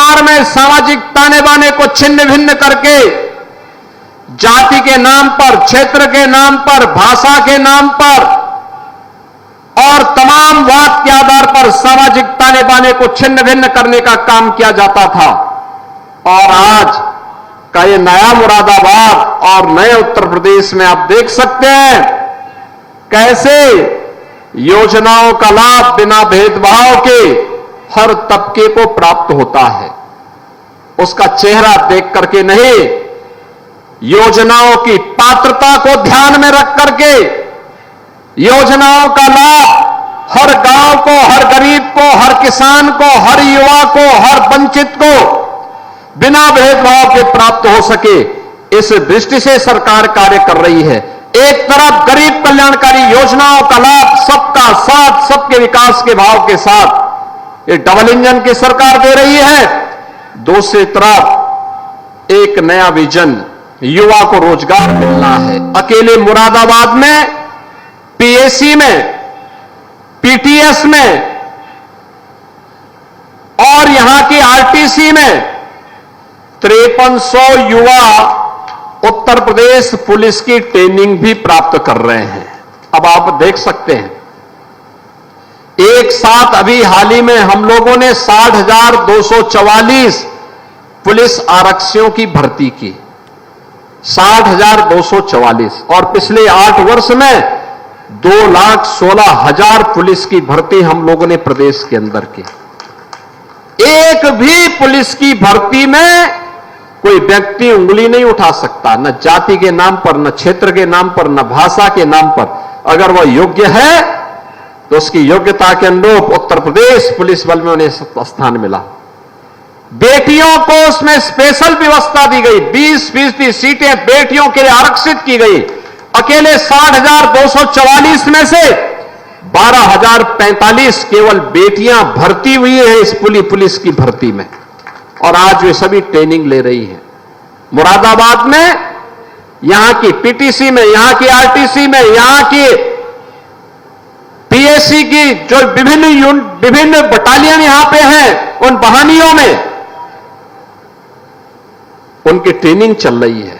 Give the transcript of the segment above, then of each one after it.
सरकार में सामाजिक ताने बाने को छिन्न भिन्न करके जाति के नाम पर, क्षेत्र के नाम पर, भाषा के नाम पर और तमाम वाद के आधार पर सामाजिक ताने बाने को छिन्न भिन्न करने का काम किया जाता था। और आज का ये नया मुरादाबाद और नए उत्तर प्रदेश में आप देख सकते हैं कैसे योजनाओं का लाभ बिना भेदभाव के हर तबके को प्राप्त होता है। उसका चेहरा देख करके नहीं, योजनाओं की पात्रता को ध्यान में रख करके योजनाओं का लाभ हर गांव को, हर गरीब को, हर किसान को, हर युवा को, हर वंचित को बिना भेदभाव के प्राप्त हो सके, इस दृष्टि से सरकार कार्य कर रही है। एक तरफ गरीब कल्याणकारी योजनाओं का लाभ सबका साथ, सबके विकास के भाव के साथ ये डबल इंजन की सरकार दे रही है, दूसरी तरफ एक नया विजन, युवा को रोजगार मिलना है। अकेले मुरादाबाद में पीएसी में, पीटीएस में और यहां की आरटीसी में 5300 युवा उत्तर प्रदेश पुलिस की ट्रेनिंग भी प्राप्त कर रहे हैं। अब आप देख सकते हैं, एक साथ अभी हाल ही में हम लोगों ने 60,244 पुलिस आरक्षियों की भर्ती की, 60,244, और पिछले 8 वर्ष में 2,16,000 पुलिस की भर्ती हम लोगों ने प्रदेश के अंदर की। एक भी पुलिस की भर्ती में कोई व्यक्ति उंगली नहीं उठा सकता, न जाति के नाम पर, न क्षेत्र के नाम पर, न भाषा के नाम पर। अगर वह योग्य है तो उसकी योग्यता के अनुरूप उत्तर प्रदेश पुलिस बल में उन्हें स्थान मिला। बेटियों को उसमें स्पेशल व्यवस्था दी गई, 20% सीटें बेटियों के लिए आरक्षित की गई। अकेले 60,244 में से 12,045 केवल बेटियां भर्ती हुई है इस पुलिस की भर्ती में, और आज वे सभी ट्रेनिंग ले रही हैं। मुरादाबाद में यहां की पीटीसी में, यहां की आरटीसी में, यहां की पीएससी की जो विभिन्न बटालियन यहां पे हैं, उन बहानियों में उनकी ट्रेनिंग चल रही है।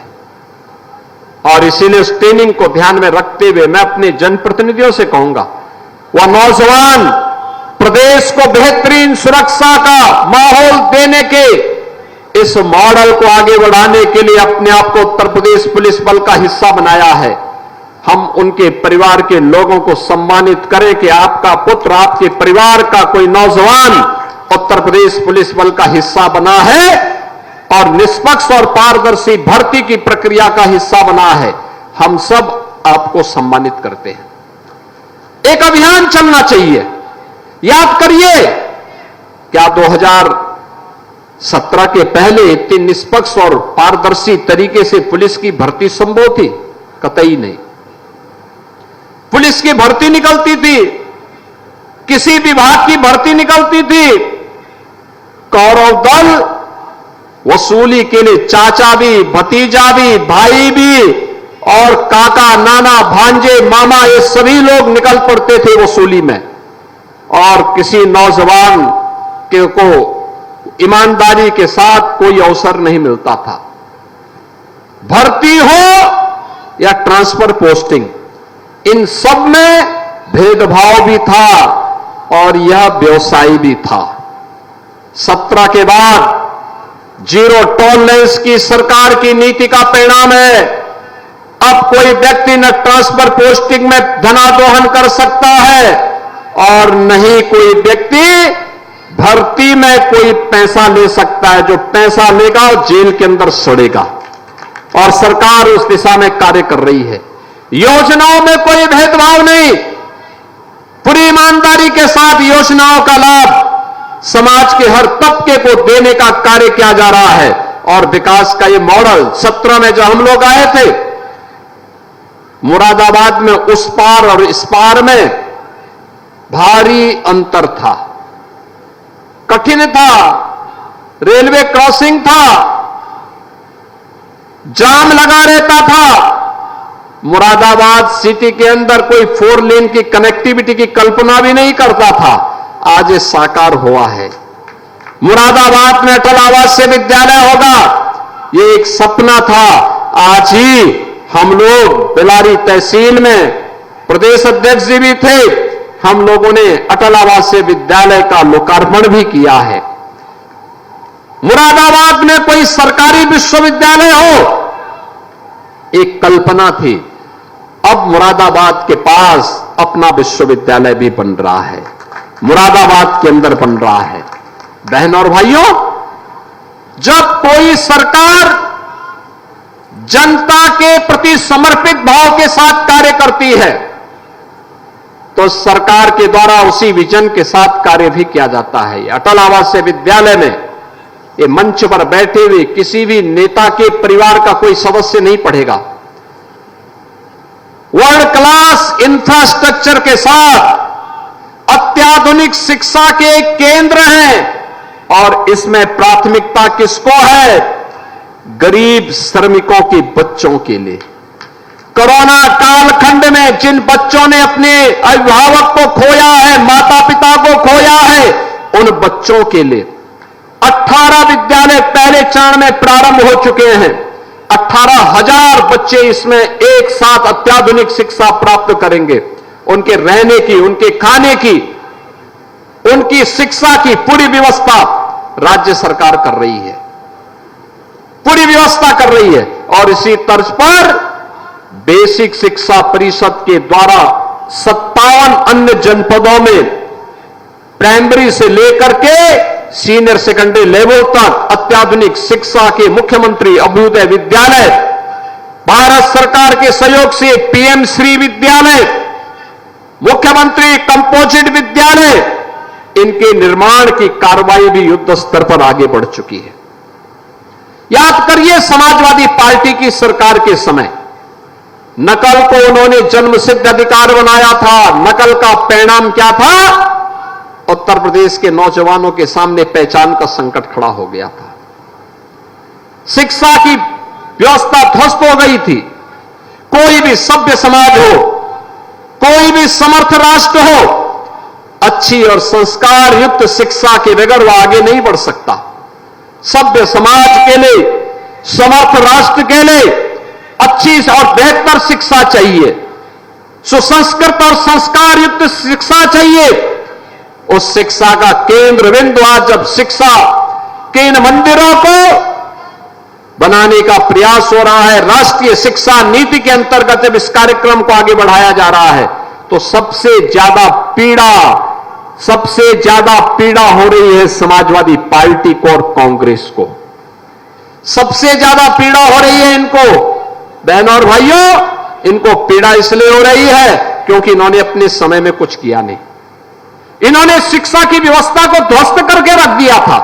और इसीलिए उस ट्रेनिंग को ध्यान में रखते हुए मैं अपने जनप्रतिनिधियों से कहूंगा, वह नौजवान प्रदेश को बेहतरीन सुरक्षा का माहौल देने के इस मॉडल को आगे बढ़ाने के लिए अपने आप को उत्तर प्रदेश पुलिस बल का हिस्सा बनाया है। हम उनके परिवार के लोगों को सम्मानित करें कि आपका पुत्र, आपके परिवार का कोई नौजवान उत्तर प्रदेश पुलिस बल का हिस्सा बना है और निष्पक्ष और पारदर्शी भर्ती की प्रक्रिया का हिस्सा बना है। हम सब आपको सम्मानित करते हैं। एक अभियान चलना चाहिए। याद करिए, क्या 2017 के पहले इतनी निष्पक्ष और पारदर्शी तरीके से पुलिस की भर्ती संभव थी? कतई नहीं। पुलिस की भर्ती निकलती थी, किसी विभाग की भर्ती निकलती थी, कौरव दल वसूली के लिए चाचा भी, भतीजा भी, भाई भी और काका, नाना, भांजे, मामा, ये सभी लोग निकल पड़ते थे वसूली में, और किसी नौजवान को ईमानदारी के साथ कोई अवसर नहीं मिलता था। भर्ती हो या ट्रांसफर पोस्टिंग, इन सब में भेदभाव भी था और यह व्यवसाय भी था। 17 के बाद जीरो टॉलरेंस की सरकार की नीति का परिणाम है। अब कोई व्यक्ति न ट्रांसफर पोस्टिंग में धनादोहन कर सकता है और न ही कोई व्यक्ति भर्ती में कोई पैसा ले सकता है। जो पैसा लेगा वो जेल के अंदर सड़ेगा, और सरकार उस दिशा में कार्य कर रही है। योजनाओं में कोई भेदभाव नहीं, पूरी ईमानदारी के साथ योजनाओं का लाभ समाज के हर तबके को देने का कार्य किया जा रहा है। और विकास का ये मॉडल 17 में जो हम लोग आए थे, मुरादाबाद में उस पार और इस पार में भारी अंतर था, कठिन था, रेलवे क्रॉसिंग था, जाम लगा रहता था। मुरादाबाद सिटी के अंदर कोई 4 लेन की कनेक्टिविटी की कल्पना भी नहीं करता था। आज ये साकार हुआ है। मुरादाबाद में अटल आवासीय विद्यालय होगा, ये एक सपना था। आज ही हम लोग बेलारी तहसील में, प्रदेश अध्यक्ष जी भी थे, हम लोगों ने अटल आवासीय विद्यालय का लोकार्पण भी किया है। मुरादाबाद में कोई सरकारी विश्वविद्यालय हो, एक कल्पना थी। अब मुरादाबाद के पास अपना विश्वविद्यालय भी बन रहा है, मुरादाबाद के अंदर बन रहा है। बहनों और भाइयों, जब कोई सरकार जनता के प्रति समर्पित भाव के साथ कार्य करती है तो सरकार के द्वारा उसी विजन के साथ कार्य भी किया जाता है। अटल आवासीय विद्यालय में ये मंच पर बैठे हुए किसी भी नेता के परिवार का कोई सदस्य नहीं पढ़ेगा। वर्ल्ड क्लास इंफ्रास्ट्रक्चर के साथ अत्याधुनिक शिक्षा के केंद्र हैं और इसमें प्राथमिकता किसको है? गरीब श्रमिकों के बच्चों के लिए। कोरोना कालखंड में जिन बच्चों ने अपने अभिभावक को खोया है, माता पिता को खोया है, उन बच्चों के लिए 18 विद्यालय पहले चरण में प्रारंभ हो चुके हैं। 18,000 बच्चे इसमें एक साथ अत्याधुनिक शिक्षा प्राप्त करेंगे। उनके रहने की, उनके खाने की, उनकी शिक्षा की पूरी व्यवस्था राज्य सरकार कर रही है, पूरी व्यवस्था कर रही है। और इसी तर्ज पर बेसिक शिक्षा परिषद के द्वारा 57 अन्य जनपदों में प्राइमरी से लेकर के सीनियर सेकेंडरी लेवल तक अत्याधुनिक शिक्षा के मुख्यमंत्री अभ्युदय विद्यालय, भारत सरकार के सहयोग से पीएम श्री विद्यालय, मुख्यमंत्री कंपोजिट विद्यालय, इनके निर्माण की कार्रवाई भी युद्ध स्तर पर आगे बढ़ चुकी है। याद करिए, समाजवादी पार्टी की सरकार के समय नकल को उन्होंने जन्मसिद्ध अधिकार बनाया था। नकल का परिणाम क्या था? उत्तर प्रदेश के नौजवानों के सामने पहचान का संकट खड़ा हो गया था। शिक्षा की व्यवस्था ध्वस्त हो गई थी। कोई भी सभ्य समाज हो, कोई भी समर्थ राष्ट्र हो, अच्छी और संस्कार युक्त शिक्षा के बगैर वो आगे नहीं बढ़ सकता। सभ्य समाज के लिए, समर्थ राष्ट्र के लिए अच्छी और बेहतर शिक्षा चाहिए, सुसंस्कृत और संस्कार युक्त शिक्षा चाहिए। उस शिक्षा का केंद्र बिंदु आज जब शिक्षा के इन मंदिरों को बनाने का प्रयास हो रहा है, राष्ट्रीय शिक्षा नीति के अंतर्गत जब इस कार्यक्रम को आगे बढ़ाया जा रहा है, तो सबसे ज्यादा पीड़ा हो रही है समाजवादी पार्टी को और कांग्रेस को। सबसे ज्यादा पीड़ा हो रही है इनको। बहनों और भाइयों, इनको पीड़ा इसलिए हो रही है क्योंकि इन्होंने अपने समय में कुछ किया नहीं। इन्होंने शिक्षा की व्यवस्था को ध्वस्त करके रख दिया था।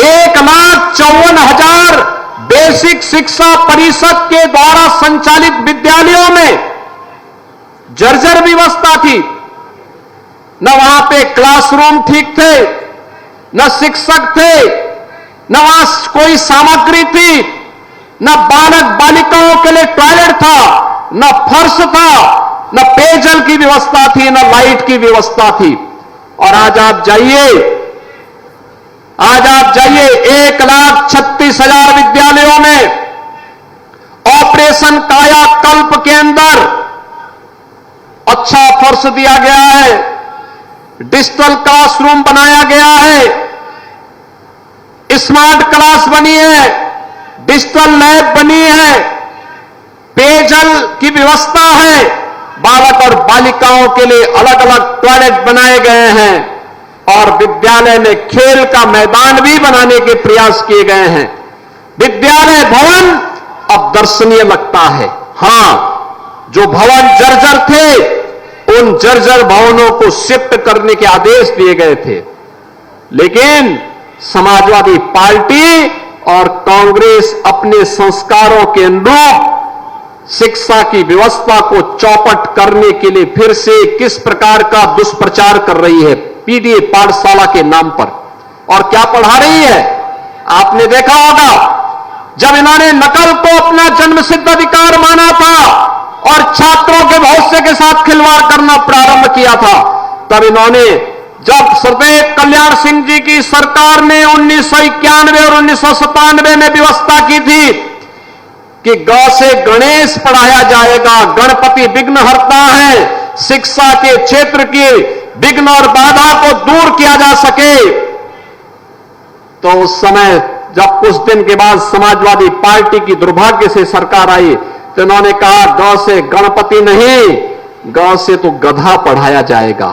1,54,000 बेसिक शिक्षा परिषद के द्वारा संचालित विद्यालयों में जर्जर व्यवस्था थी। न वहां पे क्लासरूम ठीक थे, न शिक्षक थे, न वहां कोई सामग्री थी, न बालक बालिकाओं के लिए टॉयलेट था, न फर्श था, न पेयजल की व्यवस्था थी, न लाइट की व्यवस्था थी। और आज आप जाइए 1,36,000 विद्यालयों में ऑपरेशन कायाकल्प के अंदर अच्छा फर्श दिया गया है, डिजिटल क्लासरूम बनाया गया है, स्मार्ट क्लास बनी है, डिजिटल लैब बनी है, पेयजल की व्यवस्था है, बालक और बालिकाओं के लिए अलग अलग टॉयलेट बनाए गए हैं और विद्यालय में खेल का मैदान भी बनाने के प्रयास किए गए हैं। विद्यालय भवन अब दर्शनीय लगता है। हां, जो भवन जर्जर थे, उन जर्जर भवनों को शिफ्ट करने के आदेश दिए गए थे, लेकिन समाजवादी पार्टी और कांग्रेस अपने संस्कारों के अनुरूप शिक्षा की व्यवस्था को चौपट करने के लिए फिर से किस प्रकार का दुष्प्रचार कर रही है पीडीए पाठशाला के नाम पर। और क्या पढ़ा रही है? आपने देखा होगा, जब इन्होंने नकल को अपना जन्मसिद्ध अधिकार माना था और छात्रों के भविष्य के साथ खिलवाड़ करना प्रारंभ किया था, तब इन्होंने जब सरदेव कल्याण सिंह जी की सरकार ने 1991 और 1997 में व्यवस्था की थी कि ग से गणेश पढ़ाया जाएगा, गणपति विघ्नहर्ता है, शिक्षा के क्षेत्र की विघ्न और बाधा को दूर किया जा सके, तो उस समय जब कुछ दिन के बाद समाजवादी पार्टी की दुर्भाग्य से सरकार आई तो उन्होंने कहा ग से गणपति नहीं, ग से तो गधा पढ़ाया जाएगा।